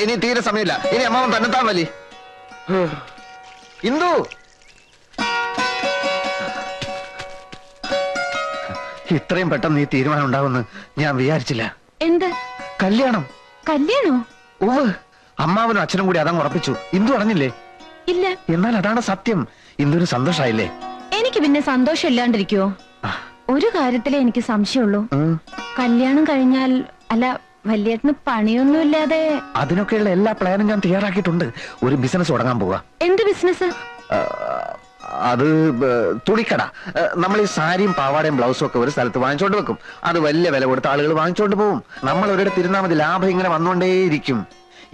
ഇനി തീരെ സമയമില്ല. ഇനി അമ്മാവൻ തന്നെത്താൻ വലി. ഇന്ദു, ഇത്രയും പെട്ടെന്ന് ഈ തീരുമാനം ഉണ്ടാവുമെന്ന് ഞാൻ വിചാരിച്ചില്ല. എന്ത് കല്യാണം? കല്യാണോ? ഓവ്, അമ്മാവനും അച്ഛനും കൂടി അതങ്ങ് ഉറപ്പിച്ചു. ഇന്ദു അറിഞ്ഞില്ലേ? ഇല്ല. എന്നാൽ അതാണ് സത്യം. ഇന്ദുവിന് സന്തോഷായില്ലേ? എനിക്ക് പിന്നെ സന്തോഷം ഇല്ലാണ്ടിരിക്കുവോ? ഒരു കാര്യത്തിലേ എനിക്ക് സംശയമുള്ളൂ. കല്യാണം കഴിഞ്ഞാൽ, അല്ല വല്യേട്ടന് പണിയൊന്നുമില്ലാതെ. അതിനൊക്കെയുള്ള എല്ലാ പ്ലാനും ഞാൻ തയ്യാറാക്കിയിട്ടുണ്ട്. ഒരു ബിസിനസ് തുടങ്ങാൻ പോവാ. എന്ത് ബിസിനസ്? അത് തുണിക്കട. നമ്മൾ ഈ സാരിയും പാവാടയും ബ്ലൗസും ഒക്കെ ഒരു സ്ഥലത്ത് വാങ്ങിച്ചോണ്ട് വെക്കും. അത് വലിയ വില കൊടുത്ത ആളുകൾ വാങ്ങിച്ചോണ്ട് പോകും. നമ്മൾ ഒരിടത്ത് ഇരുന്നാൽ മതി, ലാഭം ഇങ്ങനെ വന്നുകൊണ്ടേയിരിക്കും.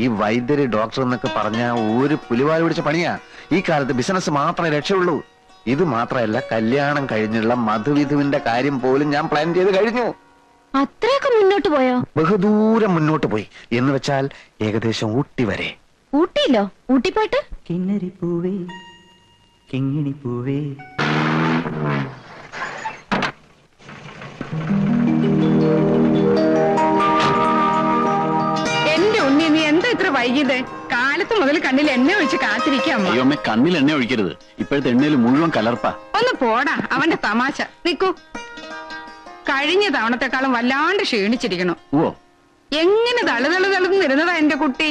ഈ വൈദ്യര് ഡോക്ടർ എന്നൊക്കെ പറഞ്ഞ ഒരു പുലിവാല് പിടിച്ച പണിയാ. ഈ കാലത്ത് ബിസിനസ് മാത്രമേ രക്ഷയുള്ളൂ. ഇത് മാത്രമല്ല, കല്യാണം കഴിഞ്ഞുള്ള മധുവിധുവിന്റെ കാര്യം പോലും ഞാൻ പ്ലാൻ ചെയ്ത് കഴിഞ്ഞു. അത്രയൊക്കെ മുന്നോട്ട് പോയോ? ബഹുദൂരം മുന്നോട്ട് പോയി എന്ന് വെച്ചാൽ ഏകദേശം ഊട്ടി വരെ. ഊട്ടിയില്ലോ? ഊട്ടിപ്പാട്ട്. കിന്നരി പൂവേ കിങ്ങിണി പൂവേ. എന്റെ ഉണ്ണി, നീ എന്താ ഇത്ര വൈകിയത്? കാലത്ത് മുതൽ കണ്ണിൽ എണ്ണ ഒഴിച്ച് കാത്തിരിക്കാം. അയ്യോ അമ്മ, കണ്ണിൽ എണ്ണ ഒഴിക്കരുത്. ഇപ്പോഴത്തെ എണ്ണയിൽ മുഴുവൻ കലർപ്പാ. ഒന്ന് പോടാ, അവന്റെ തമാശ. നിക്കൂ, കഴിഞ്ഞ തവണത്തെക്കാളും വല്ലാണ്ട് ക്ഷീണിച്ചിരിക്കണു. ഓ, എങ്ങനെ തളുതളുതളുന്നിരുന്നതാ എന്റെ കുട്ടി.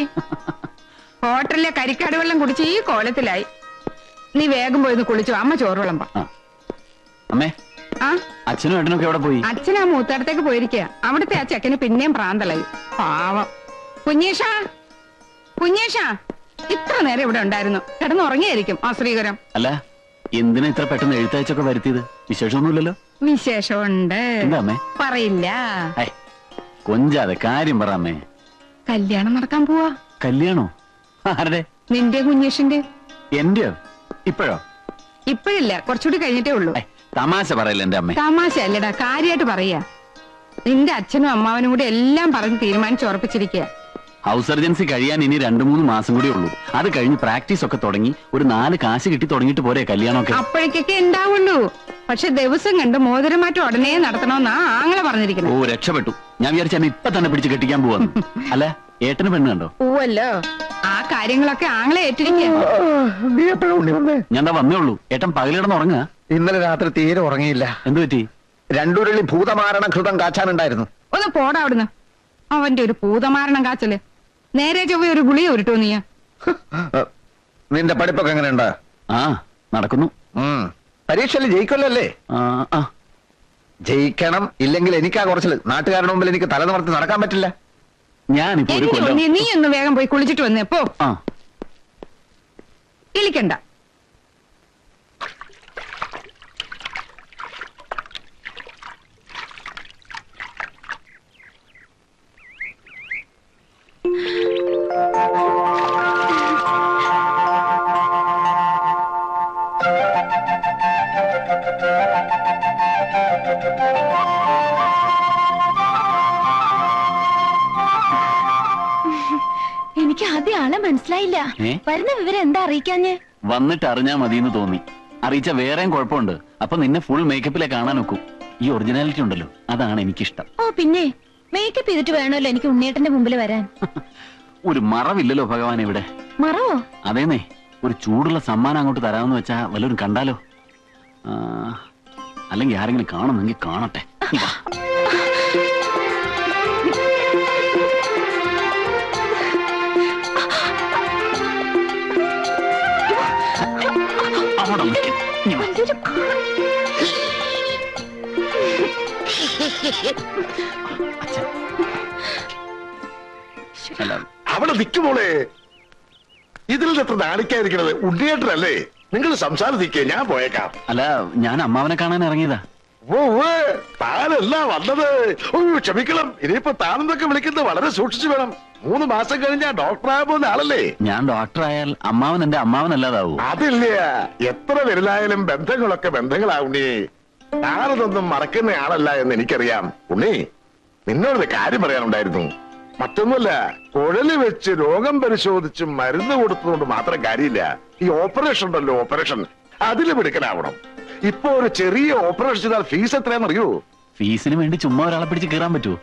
ഹോട്ടലിലെ കരിക്കാട് വെള്ളം കുടിച്ച് ഈ കോലത്തിലായി. നീ വേഗം പോയി കുളിച്ചു. അമ്മ ചോറ് വിളമ്പാ. അമ്മേ, ആ അച്ഛനും ഏട്ടനൊക്കെ എവിടെ പോയി? അച്ഛൻ ആ മൂത്തടത്തേക്ക് പോയിരിക്കുക. അവിടുത്തെ ആ ചെക്കന് പിന്നെയും പ്രാന്തലായി. പാവം. കുഞ്ഞേഷാ, കുഞ്ഞേഷാ, ഇത്ര നേരം ഇവിടെ ഉണ്ടായിരുന്നു. കിടന്നുറങ്ങിയായിരിക്കും ആ ശ്രീകരം. അല്ല, എന്തിനാ ഇത്ര പെട്ടെന്ന് എഴുത്തയച്ചൊക്കെ വരുത്തിയത്? വിശേഷമൊന്നുമില്ലല്ലോ? വിശേഷമുണ്ട്. എന്താ അമ്മേ? പറയില്ല. കൊഞ്ചാതെ കാര്യം പറ അമ്മേ. കല്യാണം നടക്കാൻ പോവാ. കല്യാണോ? ആരുടെ? നിന്റെ കുഞ്ഞേഷിന്റെ. എന്റെയോ? ഇപ്പോഴോ? ഇപ്പോഴില്ല, കുറച്ചുകൂടി കഴിഞ്ഞിട്ടേ ഉള്ളൂ. തമാശ പറയില്ല എന്റെ അമ്മേ. തമാശ അല്ലടാ, കാര്യമായിട്ട് പറയാ. നിന്റെ അച്ഛനും അമ്മാവനും കൂടി എല്ലാം പറഞ്ഞ് തീരുമാനിച്ചുറപ്പിച്ചിരിക്കുക. ഹൗസ് സർജൻസി കഴിയാൻ ഇനി 2-3 മാസം കൂടി ഉള്ളൂ. അത് കഴിഞ്ഞ് പ്രാക്ടീസ് ഒക്കെ തുടങ്ങി ഒരു 4 കാശ് കിട്ടി തുടങ്ങിയിട്ട് പോരെ കല്യാണമൊക്കെ? അപ്പോഴേക്കൊക്കെ ഉണ്ടാവുള്ളൂ. പക്ഷെ ദിവസം കണ്ട് മോതിരമാറ്റം ഉടനെ നടത്തണമെന്നാ ആങ്ങളെ പറഞ്ഞിരിക്കുന്നത്. ഓ, രക്ഷപ്പെട്ടു. ഞാൻ വിചാരിച്ച എന്നെ ഇപ്പൊ തന്നെ പിടിച്ച് കെട്ടിക്കാൻ പോവാന്ന്. അല്ല, ഏട്ടന് പെണ്ണ് കണ്ടോ? ഓവല്ലോ, ആ കാര്യങ്ങളൊക്കെ ആങ്ങളെ ഏറ്റിരിക്കുക. ഞാൻ വന്നേ ഉള്ളൂ. ഏട്ടൻ പകലിടന്ന് ഉറങ്ങുക? ഇന്നലെ രാത്രി തീരെ ഉറങ്ങിയില്ല. എന്തു പറ്റി? 2 ഉരുളി ഭൂതമാരണ ഘൃതം കാച്ചാനുണ്ടായിരുന്നു. ഒന്ന് പോടാ അവിടുന്ന്. അവന്റെ ഒരു ഭൂതമാരണം കാച്ചല്. നേരെ ചൊവ്വ ഒരു ഗുളിയ ഉരുട്ടോ നീ. നിന്റെ പഠിപ്പൊക്കെ എങ്ങനെയുണ്ട്? ആ, നടക്കുന്നു. പരീക്ഷയിൽ ജയിക്കല്ലേ? ജയിക്കണം, ഇല്ലെങ്കിൽ എനിക്കാ കുറച്ചില്. നാട്ടുകാരുടെ മുമ്പിൽ എനിക്ക് തല നിവർത്തി നടക്കാൻ പറ്റില്ല. ഞാനിപ്പോ ഒരു കൊല്ലം. നീ ഒന്ന് വേഗം പോയി കുളിച്ചിട്ട് വന്നേ പോ. ഇളിക്കണ്ട. എനിക്ക് ആദ്യം ആളെ മനസ്സിലായില്ല. വരുന്ന വിവരം എന്താ അറിയിക്കാഞ്ഞ്? വന്നിട്ട് അറിഞ്ഞാ മതിയെന്ന് തോന്നി. അറിയിച്ച വേറെയും കുഴപ്പമുണ്ട്. അപ്പൊ നിന്നെ ഫുൾ മേക്കപ്പിലെ കാണാൻ നോക്കും. ഈ ഒറിജിനാലിറ്റി ഉണ്ടല്ലോ, അതാണ് എനിക്കിഷ്ടം. ഓ പിന്നെ, മേക്കപ്പ് ചെയ്തിട്ട് വേണമല്ലോ എനിക്ക് ഉണ്ണിയേട്ടന്റെ മുമ്പിൽ വരാൻ. ഒരു മറവില്ലല്ലോ ഭഗവാൻ ഇവിടെ. മറവോ? അതേന്നേ, ഒരു ചൂടുള്ള സമ്മാനം അങ്ങോട്ട് തരാമെന്ന് വെച്ചാ വല്ലവരും കണ്ടാലോ? അല്ലെങ്കിൽ ആരെങ്കിലും കാണുന്നെങ്കിൽ കാണട്ടെ. അവിടെ നിൽക്കുമോളെ. ഇതിൽ എത്ര നാണിക്കാതിരിക്കണത്? ഉണ്ണിയേട്ടനല്ലേ? നിങ്ങൾ സംസാരിക്കേ, ഞാൻ പോയേക്കാം. അല്ല, ഞാൻ അമ്മാവനെ കാണാൻ ഇറങ്ങിയതാ. ഓ, താനല്ല വന്നത്. ക്ഷമിക്കണം. ഇനിയിപ്പോ താനെന്നൊക്കെ വിളിക്കുന്നത് വളരെ സൂക്ഷിച്ചു വേണം. 3 മാസം കഴിഞ്ഞാ ഡോക്ടറായ പോകുന്ന ആളല്ലേ? ഞാൻ ഡോക്ടറായാൽ അമ്മാവൻ എന്റെ അമ്മാവനല്ലാതാവൂ? അതില്ല. എത്ര വലുതായാലും ബന്ധങ്ങളൊക്കെ ബന്ധങ്ങളാവുണ്ണി. താനതൊന്നും മറക്കുന്ന ആളല്ല എന്ന് എനിക്കറിയാം. ഉണ്ണി, നിന്നോടൊരു കാര്യം പറയാനുണ്ടായിരുന്നു. മറ്റൊന്നുമല്ല, കുഴല് വെച്ച് രോഗം പരിശോധിച്ച് മരുന്ന് കൊടുത്തതുകൊണ്ട് മാത്രം കാര്യമില്ല. ഈ ഓപ്പറേഷൻ ഉണ്ടല്ലോ, ഓപ്പറേഷൻ, അതിൽ മിടുക്കനാവണം. ഇപ്പൊ ഒരു ചെറിയ ഓപ്പറേഷൻ ചെയ്താൽ ഫീസ് എത്രയാണെന്നറിയോ? ഫീസിന് വേണ്ടി ചുമ്മാ ഒരാളെ പിടിച്ച് കീറാൻ പറ്റുമോ?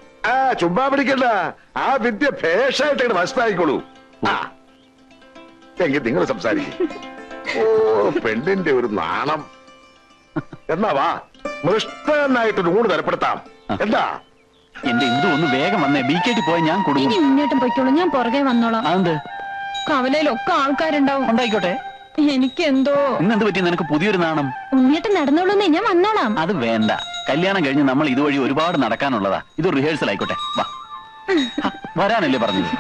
ചുമ്മാ പിടിക്കണ്ട. ആ വിദ്യ ഭേഷായിട്ട് വശത്തായിക്കോളൂ. എങ്കിൽ നിങ്ങൾ സംസാരിക്കും. ഓ, പെണ്ണിന്റെ ഒരു നാണം. എന്നാ വാ, മൃഷ്ടനായിട്ടൊരു ഊണ് തരപ്പെടുത്താം. എന്താ? എന്റെ ഇന്ദു ഒന്ന് വേഗം വന്നേ, ബിക്കേറ്റി പോയി ഞാൻ ഇനി കൊടുക്കും. മുന്നേട്ടം പൊയ്ക്കോളൂ, ഞാൻ പുറകെ വന്നോളാം. അതെന്ത്? കവലയിലൊക്കെ ആൾക്കാരുണ്ടാവും. ഉണ്ടായിക്കോട്ടെ. എനിക്കെന്തോ ഇന്നെന്ത് പറ്റി നിനക്ക് പുതിയൊരു നാണം? ഉണ്ണിയേട്ടൻ നടന്നോളൂന്നേ, ഞാൻ വന്നോളാം. അത് വേണ്ട, കല്യാണം കഴിഞ്ഞ് നമ്മൾ ഇതുവഴി ഒരുപാട് നടക്കാനുള്ളതാ. ഇത് റിഹേഴ്സൽ ആയിക്കോട്ടെ. വാ, വരാനല്ലേ പറഞ്ഞത്?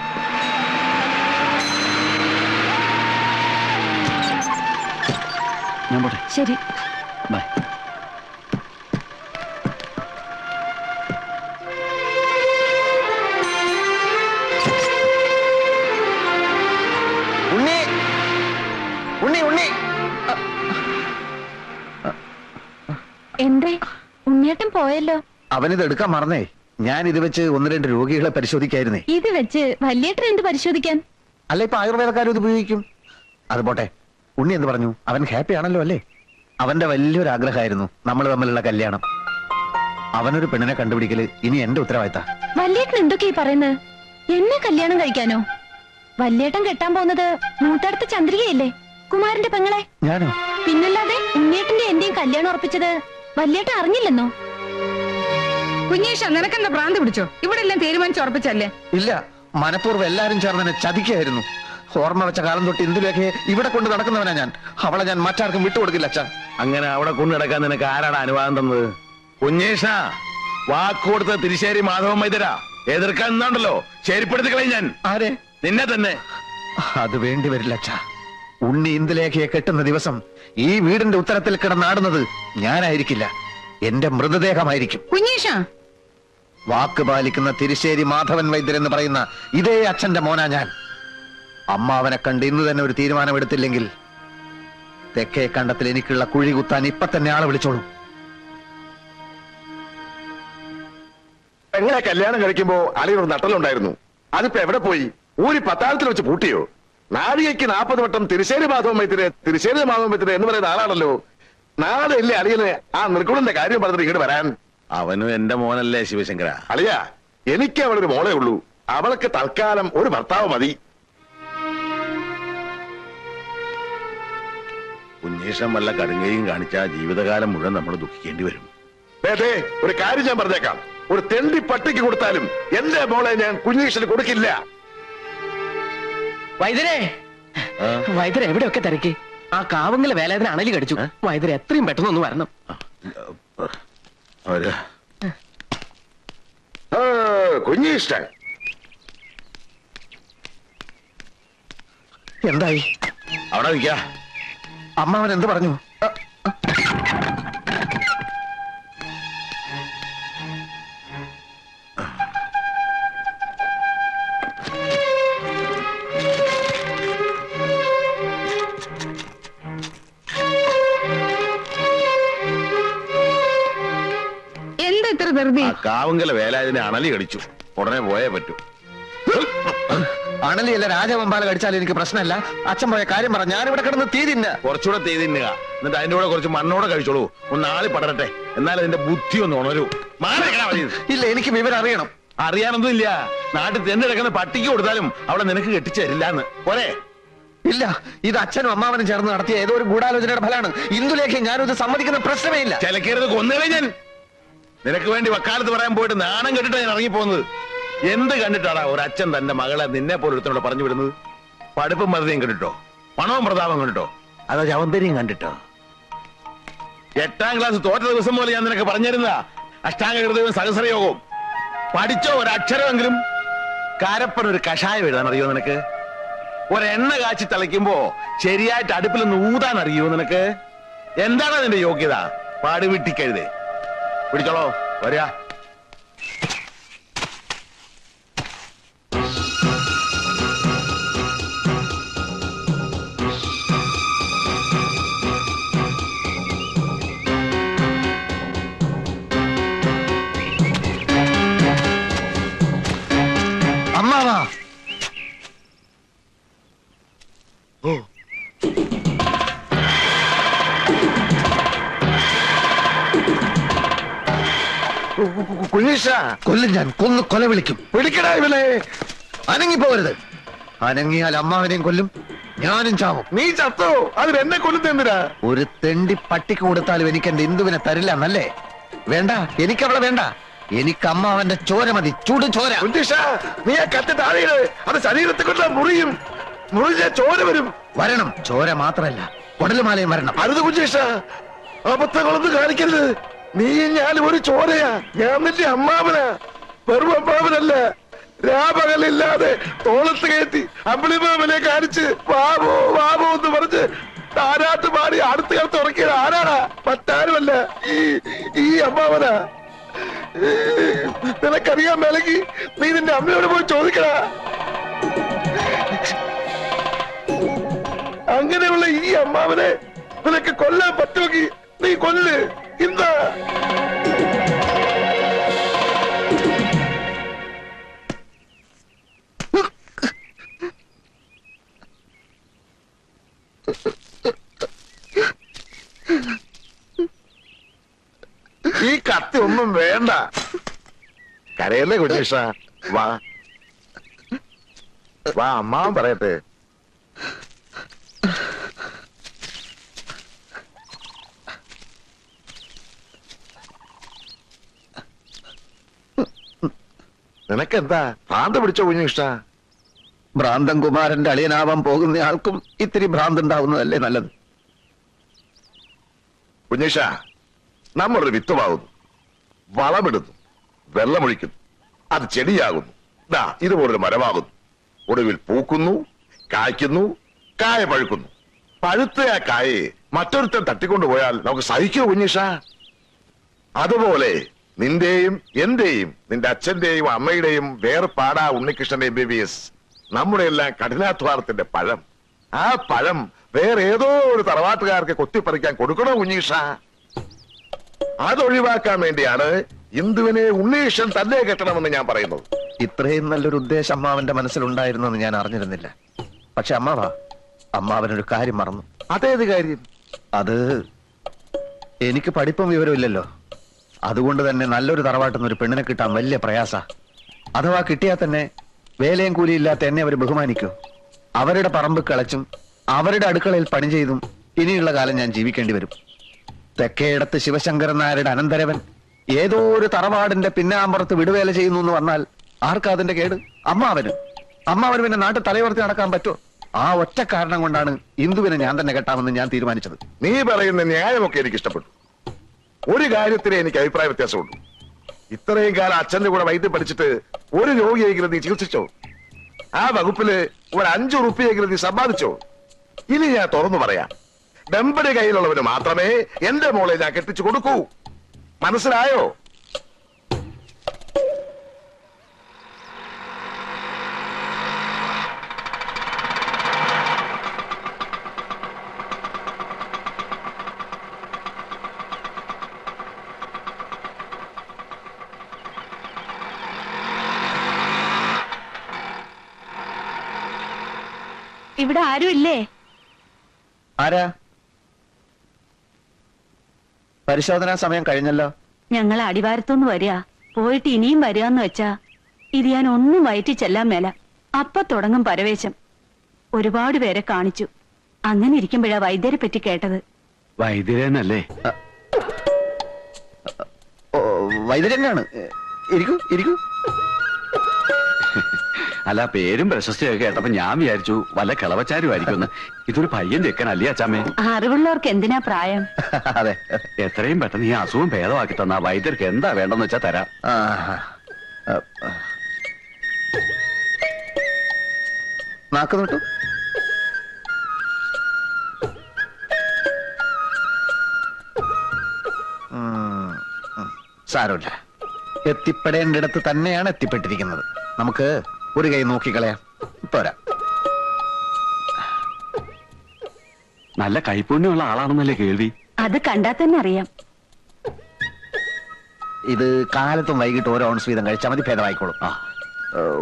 ഞാൻ പോട്ടെ. ശരി. ബൈ. ഉണ്ണി ഉണ്ണി ഉണ്ണി എന്തേ ഉണ്ണിയേട്ടൻ പോയല്ലോ? അവനിത് എടുക്കാൻ മറന്നേ. ഞാൻ ഇത് വെച്ച് 1-2 രോഗികളെ പരിശോധിക്കായിരുന്നേ. ഇത് വെച്ച് വല്യേട്ടൻ എന്ത് പരിശോധിക്കാൻ? അല്ല, ഇപ്പൊ ആയുർവേദക്കാരും ഇത് ഉപയോഗിക്കും. അത് പോട്ടെ, ഉണ്ണി എന്ത് പറഞ്ഞു? അവൻ ഹാപ്പി ആണല്ലോ അല്ലേ? അവന്റെ വലിയൊരു ആഗ്രഹമായിരുന്നു നമ്മൾ തമ്മിലുള്ള കല്യാണം. അവനൊരു പെണ്ണിനെ കണ്ടുപിടിക്കല് ഇനി എന്റെ ഉത്തരവാദിത്ത. വല്യേട്ടൻ എന്തൊക്കെയാ പറയുന്നത്? എന്നെ കല്യാണം കഴിക്കാനോ? വല്യേട്ടൻ കെട്ടാൻ പോകുന്നത് മൂത്തടുത്ത ചന്ദ്രികയല്ലേ, കുമാരന്റെ പെങ്ങളെ. ഞാനോ? പിന്നല്ലാതെ ഉണ്ണിയേട്ടന്റെ എന്റെയും കല്യാണം ഉറപ്പിച്ചത് വല്യേട്ടൻ അറിഞ്ഞില്ലെന്നോ? കുഞ്ഞേഷ, നിനക്കെന്താ ഭ്രാന്ത് പിടിച്ചോ? ഇവിടെ എല്ലാം തീരുമാനിച്ച് ഉറപ്പിച്ചല്ലേ? ഇല്ല, മനഃപൂർവ്വം എല്ലാരും ചേർന്ന് എന്നെ ചതിക്കായിരുന്നു. ഓർമ്മ വെച്ച കാലം തൊട്ട് ഇന്ദുലേഖയെ ഇവിടെ കൊണ്ട് നടക്കുന്നവനാ ഞാൻ. അവളെ ഞാൻ മറ്റാർക്കും വിട്ടുകൊടുക്കില്ല അച്ഛാ. അങ്ങനെ അവിടെ കൊണ്ടു നടക്കാൻ നിനക്ക് ആരാണ് അനുവാദം തന്നത്? കുഞ്ഞേഷ, വാക്കുകൊടുത്ത തിരിശ്ശേരി മാധവൻ വൈദ്യരാ. എതിർക്കാൻ നിന്നുണ്ടല്ലോ, ശരിപ്പെടുത്തി കളയും ഞാൻ. ആരെ? നിന്നെ തന്നെ. അത് വേണ്ടി വരില്ല അച്ഛാ. ഉണ്ണി ഇന്ദുലേഖയെ കെട്ടുന്ന ദിവസം ഈ വീടിന്റെ ഉത്തരത്തിൽ കിടന്നാടുന്നത് ഞാനായിരിക്കില്ല, എന്റെ മൃതദേഹമായിരിക്കും. കുഞ്ഞേഷ, വാക്ക് പാലിക്കുന്ന തിരിശ്ശേരി മാധവൻ വൈദ്യർ എന്ന് പറയുന്ന ഇതേ അച്ഛന്റെ മോനാ ഞാൻ. അമ്മാവനെ കണ്ട് ഇന്ന് തന്നെ ഒരു തീരുമാനമെടുത്തില്ലെങ്കിൽ തെക്കേ കണ്ടത്തിൽ എനിക്കുള്ള കുഴി കുത്താൻ ഇപ്പൊ തന്നെ ആളെ വിളിച്ചോളൂ. എങ്ങനെ കല്യാണം കഴിക്കുമ്പോ അളിയൊരു നട്ടലുണ്ടായിരുന്നു. അതിപ്പോ എവിടെ പോയി? ഊരി പത്താഴത്തിൽ വെച്ച് പൂട്ടിയോ? നാഴികയ്ക്ക് 40 വട്ടം തിരിശ്ശേരി മാധവൻ വൈദ്യര് എന്ന് പറയുന്ന ആളാണല്ലോ. നാളെ ഇല്ലേ അളിയന് ആ നിർഗുണന്റെ കാര്യം പറഞ്ഞിട്ട് ഇങ്ങോട്ട് വരാൻ? അവനും എന്റെ മോനല്ലേ ശിവശങ്കര. അളിയ, എനിക്ക് അവളൊരു മോളേ ഉള്ളൂ. അവൾക്ക് തൽക്കാലം ഒരു ഭർത്താവ് മതി. കുഞ്ഞേഷം വല്ല കടുങ്കയും കാണിച്ചാ ജീവിതകാലം മുഴുവൻ നമ്മൾ ദുഃഖിക്കേണ്ടി വരും. ദേ, ഒരു കാര്യം ഞാൻ പറഞ്ഞേക്കാം. ഒരു തെണ്ടി പട്ടിക്ക് കൊടുത്താലും എന്റെ മോളെ ഞാൻ കുഞ്ഞീഷന് കൊടുക്കില്ല. വൈദ്യരെ, വൈദ്യരെ എവിടെയൊക്കെ തിരക്കി? ആ കാവുങ്ങലെ വേലാതിന് അണലി കടിച്ചു. വൈദ്യരെ എത്രയും പെട്ടെന്ന് ഒന്ന് വരണം. കുഞ്ഞീഷ്ടൻ എന്തായി? അവിടെ നിൽക്ക. അമ്മാവൻ എന്ത് പറഞ്ഞു? എന്താ ഇത്ര ധൃതി? ആ കാവുങ്കല വേലാതിനെ അണലി കടിച്ചു. ഉടനെ പോയേ പറ്റൂ. അണലിയല്ല, രാജവമ്പാല കടിച്ചാലും എനിക്ക് പ്രശ്നമല്ല. അച്ഛൻ പോയ കാര്യം പറ. ഞാനിവിടെ കിടന്ന് തീ തിന്ന. കുറച്ചുകൂടെ തീ തിന്നുക. എന്നിട്ട് അതിന്റെ കൂടെ കുറച്ച് മണ്ണോടെ കഴിച്ചോളൂ. ഒന്ന് ആളി പടരട്ടെ, എന്നാൽ അതിന്റെ ബുദ്ധി ഒന്ന് ഉണരൂ. ഇല്ല, എനിക്ക് വിവരം അറിയണം. അറിയാനൊന്നും ഇല്ല. നാട്ടിൽ തെന്നെടുക്കുന്ന പട്ടിക്ക് കൊടുത്താലും അവിടെ നിനക്ക് കെട്ടിച്ചു തരില്ലാന്ന്. പോരെ? ഇല്ല, ഇത് അച്ഛനും അമ്മാവനും ചേർന്ന് നടത്തിയ ഏതോ ഒരു ഗൂഢാലോചനയുടെ ഫലമാണ്. ഇന്ദുലേഖ ഞാനും ഇത് സമ്മതിക്കുന്ന പ്രശ്നമേ ഇല്ല. ചിലക്കരുത്, കൊന്നുകളെ ഞാൻ. നിനക്ക് വേണ്ടി വക്കാലത്ത് പറയാൻ പോയിട്ട് നാണം കെട്ടിട്ടാ ഞാൻ ഇറങ്ങിപ്പോകുന്നത്. എന്ത് കണ്ടിട്ടാടാ ഒരു അച്ഛൻ തന്റെ മകളെ നിന്നെ പോലെ ഒരുത്തനോട് പറഞ്ഞു വിടുന്നത്? പഠിപ്പും മതയും കണ്ടിട്ടോ? പണവും പ്രതാപം കണ്ടിട്ടോ? അതോ ചവന്തരിയും കണ്ടിട്ടോ? 8ാം ക്ലാസ് തോറ്റ ദിവസം പോലെ ഞാൻ നിനക്ക് പറഞ്ഞിരുന്നതാ അഷ്ടാംഗ ഹൃദയവും സഹസ്രയോഗവും. പഠിച്ചോ ഒരക്ഷരമെങ്കിലും? കാരപ്പനൊരു കഷായം എഴുതാൻ അറിയോ നിനക്ക്? ഒരെണ്ണ കാച്ചി തളിക്കുമ്പോ ശരിയായിട്ട് അടുപ്പിൽ നിന്ന് ഊതാൻ അറിയോ നിനക്ക്? എന്താണ് നിന്റെ യോഗ്യത? പാടുവിട്ടിക്കഴുതേ. പിടിച്ചോളോ, വരിക. അമ്മാവാ, കുഞ്ഞീഷ, കൊല്ലും ഞാൻ. കൊന്ന് കൊല വിളിക്കും. പിടിക്കടാ ഇവനെ. അനങ്ങിപ്പോകരുത്. അനങ്ങിയാൽ അമ്മാവനെയും കൊല്ലും, ഞാനും ചാവും. നീ ചത്തോ? അതിന് എന്നെ കൊല്ലുന്ന എന്തിനാ? ഒരു തെണ്ടി പട്ടിക്ക് കൊടുത്താലും എനിക്ക് എന്റെ ഇന്ദുവിനെ തരില്ല എന്നല്ലേ? വേണ്ട, എനിക്കവളെ വേണ്ട. എനിക്ക് അമ്മാവന്റെ ചോര മതി, ചൂട് ചോര. കുഞ്ഞീഷ, നീ ആ കത്തി താഴെയിട്. അത് ശരീരത്തെ കൊണ്ട് മുറിയും, മുറിഞ്ഞ ചോര വരും. വരണം, ചോര മാത്രല്ല കുടലുമാലയും വരണം. അരുത് കുഞ്ഞീഷ, അബദ്ധങ്ങളൊന്നും കാണിക്കരുത്. നീ ഞാനും ഒരു ചോരയാ. ഞാൻ നിന്റെ അമ്മാവനാ, വെറും അമ്മാവനല്ല. രാപകലില്ലാതെ തോളത്ത് കയറ്റി അമ്പിളിമാമനെ കാണിച്ച് വാവോ വാവോ എന്ന് പറഞ്ഞ് താരാട്ട് പാടി അടുത്ത കാലത്ത് ഉറക്കിയത് ആരാടാ? മറ്റാരുമല്ല, ഈ അമ്മാവനാ. നിനക്കറിയാൻ മേലെങ്കിൽ നീ നിന്റെ അമ്മയോട് പോയി ചോദിക്കടാ. അങ്ങനെയുള്ള ഈ അമ്മാവനെ നിനക്ക് കൊല്ലാൻ പറ്റുമെങ്കിൽ നീ കൊല്ല്. എന്താ ഈ കത്തി ഒന്നും വേണ്ട. കരയല്ലേ കുഞ്ഞീഷ? വാ വാ, അമ്മാവൻ പറയട്ടെ. നിനക്കെന്താ ഭ്രാന്ത് പിടിച്ചോ കുഞ്ഞീഷ? ഭ്രാന്തൻ കുമാരന്റെ അളിയനാവാൻ പോകുന്നയാൾക്കും ഇത്തിരി ഭ്രാന്തുണ്ടാവുന്നതല്ലേ നല്ലത്? കുഞ്ഞീഷ, നമ്മളൊരു വിത്തുമാകുന്നു, വളമിടുന്നു, വെള്ളമൊഴിക്കുന്നു, അത് ചെടിയാകുന്നു, ദാ ഇതുപോലൊരു മരമാകുന്നു. ഒടുവിൽ പൂക്കുന്നു, കായ്ക്കുന്നു, കായ പഴുക്കുന്നു. പഴുത്ത ആ കായെ മറ്റൊരുത്തൻ തട്ടിക്കൊണ്ടുപോയാൽ നമുക്ക് സഹിക്കുമോ കുഞ്ഞീഷ? അതുപോലെ നിന്റെയും എന്റെയും നിന്റെ അച്ഛന്റെയും അമ്മയുടെയും വേർപാടാ ഉണ്ണികൃഷ്ണന്റെ MBBS. നമ്മുടെ എല്ലാം കഠിനാധ്വാനത്തിന്റെ പഴം. ആ പഴം വേറെ ഏതോ ഒരു തറവാട്ടുകാർക്ക് കൊത്തിപ്പറിക്കാൻ കൊടുക്കണോ കുഞ്ഞീഷ? അതൊഴിവാക്കാൻ വേണ്ടിയാണ് ഇന്ദുവിനെ ഉണ്ണീഷൻ തന്നെ കെട്ടണമെന്ന് ഞാൻ പറയുന്നത്. ഇത്രയും നല്ലൊരു ഉദ്ദേശം അമ്മാവന്റെ മനസ്സിലുണ്ടായിരുന്നെന്ന് ഞാൻ അറിഞ്ഞിരുന്നില്ല. പക്ഷെ അമ്മാവനൊരു കാര്യം മറന്നു. അതേത് കാര്യം? അത് എനിക്ക് പഠിപ്പും വിവരമില്ലല്ലോ. അതുകൊണ്ട് തന്നെ നല്ലൊരു തറവാട്ടിൽ ഒരു പെണ്ണിനെ കിട്ടാൻ വലിയ പ്രയാസ. അഥവാ കിട്ടിയാൽ തന്നെ വേലയും കൂലിയില്ലാത്ത എന്നെ അവർ ബഹുമാനിക്കൂ. അവരുടെ പറമ്പ് കിളച്ചും അവരുടെ അടുക്കളയിൽ പണി ചെയ്തും ഇനിയുള്ള കാലം ഞാൻ ജീവിക്കേണ്ടി വരും. തെക്കേടത്ത് ശിവശങ്കരൻ നായരുടെ അനന്തരവൻ ഏതോ ഒരു തറവാടിന്റെ പിന്നാമ്പുറത്ത് വിടുവേല ചെയ്യുന്നു എന്ന് വന്നാൽ ആർക്കാ അതിന്റെ കേട്? അമ്മാവന് പിന്നെ നാട്ടിൽ തലയുയർത്തി നടക്കാൻ പറ്റുമോ? ആ ഒറ്റ കാരണം കൊണ്ടാണ് ഇന്ദുവിനെ ഞാൻ തന്നെ കെട്ടാമെന്ന് ഞാൻ തീരുമാനിച്ചത്. നീ പറയുന്ന ന്യായമൊക്കെ എനിക്ക് ഇഷ്ടപ്പെട്ടു. ഒരു കാര്യത്തിലെ എനിക്ക് അഭിപ്രായ വ്യത്യാസമുള്ളൂ. ഇത്രയും കാലം അച്ഛന്റെ കൂടെ വൈദ്യം പഠിച്ചിട്ട് ഒരു രോഗിയെങ്കിലും നീ ചികിത്സിച്ചോ? ആ വകുപ്പില് ഒരു 5 റുപ്യെങ്കിലും നീ സമ്പാദിച്ചോ? ഇനി ഞാൻ തുറന്നു പറയാം, വെമ്പടി കയ്യിലുള്ളവന് മാത്രമേ എന്റെ മോളെ ഞാൻ കെട്ടിച്ചു കൊടുക്കൂ. മനസ്സിലായോ? ഇവിടെ ആരും ഇല്ലേ? ആരാ? പരിശോധനാ സമയം കഴിഞ്ഞല്ലോ. ഞങ്ങൾ അടിവാരത്തുനിന്ന് വരിക, പോയിട്ട് ഇനിയും വരികയെന്ന് വെച്ചാ ഇത് ഞാൻ ഒന്നും വയറ്റി ചെല്ലാൻ മേല. അപ്പൊ തുടങ്ങും പരവേശം. ഒരുപാട് പേരെ കാണിച്ചു. അങ്ങനെ ഇരിക്കുമ്പോഴാ വൈദ്യരെ പറ്റി കേട്ടത്. വൈദ്യരനല്ലേ? വൈദ്യരനാണ്. ഇരിക്കൂ. അല്ല, പേരും പ്രശസ്തിയൊക്കെ കേട്ടപ്പോ ഞാൻ വിചാരിച്ചു വല്ല കിളവച്ചാരുമായിരിക്കും. ഇതൊരു പയ്യൻ ചെക്കനല്ലേ അച്ചാമ്മേ? അറിവുള്ളവർക്ക് എന്തിനാ പ്രായം? അതെ, എത്രയും പെട്ടെന്ന് ഈ അസുഖം ഭേദമാക്കി തന്ന വൈദ്യർക്ക് എന്താ വേണ്ടെന്ന് വെച്ചാ തരാം. നാക്ക് നോട്ടു. സാരമില്ല, എത്തിപ്പെടേണ്ടിടത്ത് തന്നെയാണ് എത്തിപ്പെട്ടിരിക്കുന്നത്. നമുക്ക് ഒരു കൈ നോക്കിക്കളയാം. പോരാ. നല്ല കൈപ്പുണ്യമുള്ള ആളാണെന്നല്ലേ കേൾവി? അത് കണ്ടാ തന്നെ അറിയാം. ഇത് കാലത്തും വൈകിട്ട് 1 ഔൺസ് വീതം കഴിച്ചാൽ മതി, ഭേദമായിക്കോളും.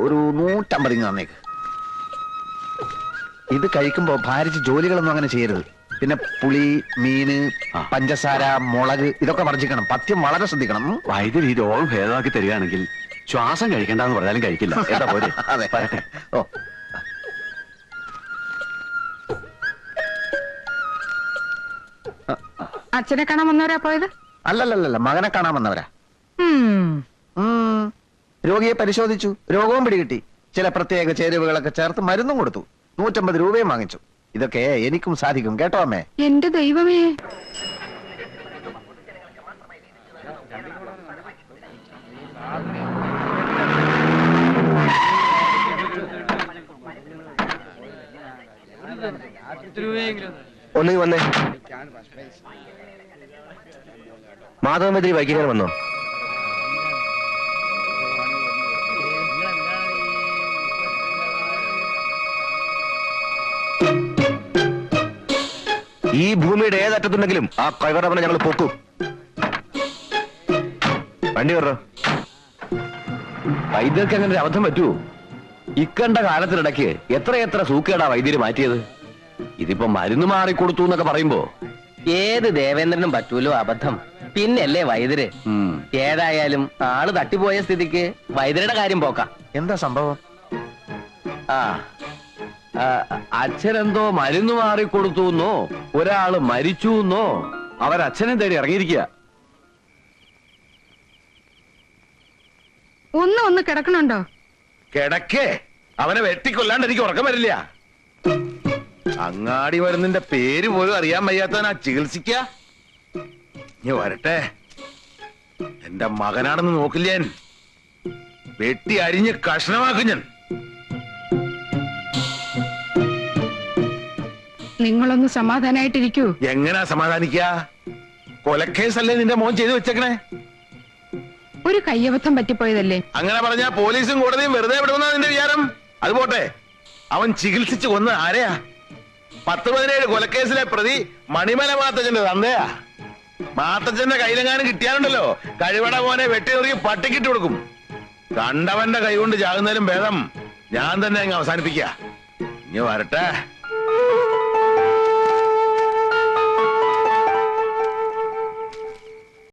ഒരു 150 ഇങ്ങ് തന്നേക്ക്. ഇത് കഴിക്കുമ്പോ ഭാരിച്ച് ജോലികളൊന്നും അങ്ങനെ ചെയ്യരുത്. പിന്നെ പുളി, മീന്, പഞ്ചസാര, മുളക് ഇതൊക്കെ വർജിക്കണം. പഥ്യം വളരെ ശ്രദ്ധിക്കണം. വൈദ്യർ ഈ രോഗം ഭേദമാക്കി തരികയാണെങ്കിൽ ശ്വാസം കഴിക്കണ്ടെന്ന് പറഞ്ഞാലും കഴിക്കില്ല. എന്താ പോലെ? അതെ. പറയട്ടെ. ഓ, അച്ഛനെ കാണാൻ വന്നവരാ പോയത്? അല്ലല്ലല്ല, മകനെ കാണാൻ വന്നവരാ. ഉം. രോഗിയെ പരിശോധിച്ചു, രോഗവും പിടികിട്ടി. ചില പ്രത്യേക ചേരുവകളൊക്കെ ചേർത്ത് മരുന്നും കൊടുത്തു. 150 രൂപയും വാങ്ങിച്ചു. ഇതൊക്കെ എനിക്കും സാധിക്കും കേട്ടോ അമ്മേ. എന്റെ ദൈവമേ, ഒന്നീ വന്നേ. മാധവമന്ത്രി വൈകിക്കാൻ വന്നോ? ഈ ഭൂമിയുടെ ഏതറ്റത്തുണ്ടെങ്കിലും ആ കൈവറവനെ ഞങ്ങൾ പോക്കും. വണ്ടി കയറോ. വൈദ്യർക്ക് അങ്ങനെ ഒരു അബദ്ധം പറ്റുമോ? ഇക്കണ്ട കാലത്തിനിടയ്ക്ക് എത്രയെത്ര സൂക്കേടാ വൈദ്യര് മാറ്റിയത്. ഇതിപ്പോ മരുന്ന് മാറിക്കൊടുത്തു എന്നൊക്കെ പറയുമ്പോ ഏത് ദേവേന്ദ്രനും പറ്റൂലോ അബദ്ധം, പിന്നല്ലേ വൈദ്യര്. ഏതായാലും ആള് തട്ടിപ്പോയ സ്ഥിതിക്ക് വൈദ്യരുടെ കാര്യം പോക്കാം. എന്താ സംഭവം? ആ അച്ഛനെന്തോ മരുന്ന് മാറിക്കൊടുത്തു എന്നോ ഒരാള് മരിച്ചു എന്നോ അവരച്ഛനെ തേടി ഇറങ്ങിയിരിക്കുക. ഒന്ന് കിടക്കണുണ്ടോ? കിടക്കേ, അവനെ വെട്ടിക്കൊല്ലാണ്ട് എനിക്ക് ഉറക്കം വരില്ല. അങ്ങാടി മരുന്നിന്റെ പേര് പോലും അറിയാൻ വയ്യാത്തവനാ ചികിത്സിക്ക. ഞാൻ വരട്ടെ, എന്റെ മകനാണെന്ന് നോക്കില്ല ഞാൻ. വെട്ടി അരിഞ്ഞ് കഷ്ണമാക്കും ഞാൻ. നിങ്ങളൊന്ന് സമാധാനായിട്ടിരിക്കൂ. എങ്ങനാ സമാധാനിക്ക? കൊലക്കേസല്ലേ നിന്റെ മോൻ ചെയ്തു വെച്ചേക്കണേ? ഒരു കയ്യബദ്ധം പറ്റിപ്പോയതല്ലേ. അങ്ങനെ പറഞ്ഞാ പോലീസും കോടതിയും വെറുതെ വിടുന്ന നിന്റെ വിചാരം? അത് പോട്ടെ, അവൻ ചികിത്സിച്ച് കൊന്ന ആരെയാ? 10-17 കൊലക്കേസിലെ പ്രതി മണിമല മാത്തച്ഛന്റെ തന്തയാ. മാത്തച്ഛന്റെ കയ്യിലെങ്ങാനും കിട്ടിയാലുണ്ടല്ലോ, കഴിവട മോനെ വെട്ടി നുറുക്കി പട്ടിക്കിട്ട് കൊടുക്കും. കണ്ടവന്റെ കൈ കൊണ്ട് ചാകുന്നതിലും ഭേദം ഞാൻ തന്നെ അങ്ങ് അവസാനിപ്പിക്ക. ഇനി വരട്ടെ.